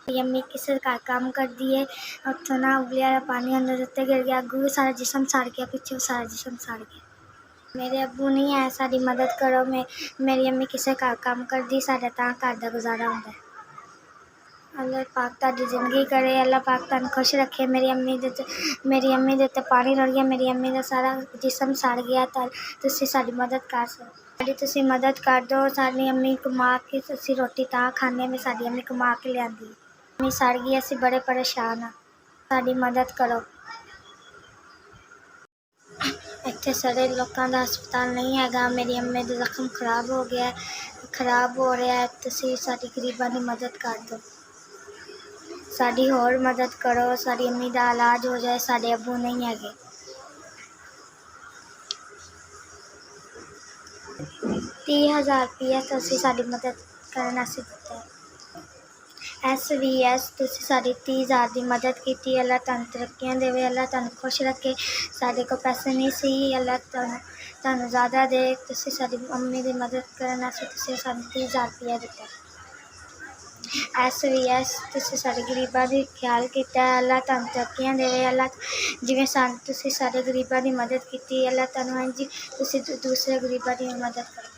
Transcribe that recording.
मेरी अम्मी किसी घर काम करती है, उत्थों ना उबलिया हुआ पानी अंदर उत्ते गिर गया, अग्गू भी सारा जिसम सड़ गया, पिछे सारा जिसम सड़ गया। मेरे अब्बू नहीं है, साडी मदद करो। मेरी अम्मी किसी घर काम करती, साडा तां घर दा गुजारा होंदा है। अल्लाह पाक तुहाडी जिंदगी करे, अल्लाह पाक तुहानू खुश रखे। मेरी अम्मी दे ते पानी रुड़ गया, मेरी अम्मी दा सारा जिसम सड़ गया, तुसीं साडी मदद कर सकदे। साडी तुसीं मदद कर दो। साडी अम्मी कमा के असीं रोटी तां खाने में, साडी अम्मी कमा के लिआंदी। अम्मी सड़ गई, असीं बड़े परेशान हाँ, साडी मदद करो। इत्थे सारे लोगों का हस्पताल नहीं हैगा, मेरी अम्मी दा जख्म खराब हो गया है, खराब हो रहा है, तुसीं साडी गरीबां दी मदद कर दो। साडी होर मदद करो, साडी अम्मी दा इलाज हो जाए, साडे अब्बू नहीं हैगे। 30,000 रुपया तुसीं साडी मदद करन आस्ते दित्ता है। SVS तुसीं साडी 30,000 दी मदद कीती, अल्लाह तुहानू तरक्कियां देवे, अल्लाह तुहानू खुश रखे। साडे कोल पैसे नहीं सी, अल्लाह तुहानू ज़्यादा दे। तुसीं साडी अम्मी दी मदद करन आस्ते तुसीं सानू 30,000 रुपया दित्ता। SVS तुसीं साडे गरीबां दी ख्याल कीता, अल्लाह तुहानू तरक्कियां देवे। अल्लाह जिवें तुसीं साडे गरीबां दी मदद कीती, अल्लाह तुहानू इंज तुसीं दूसरे गरीबां दी मदद करो।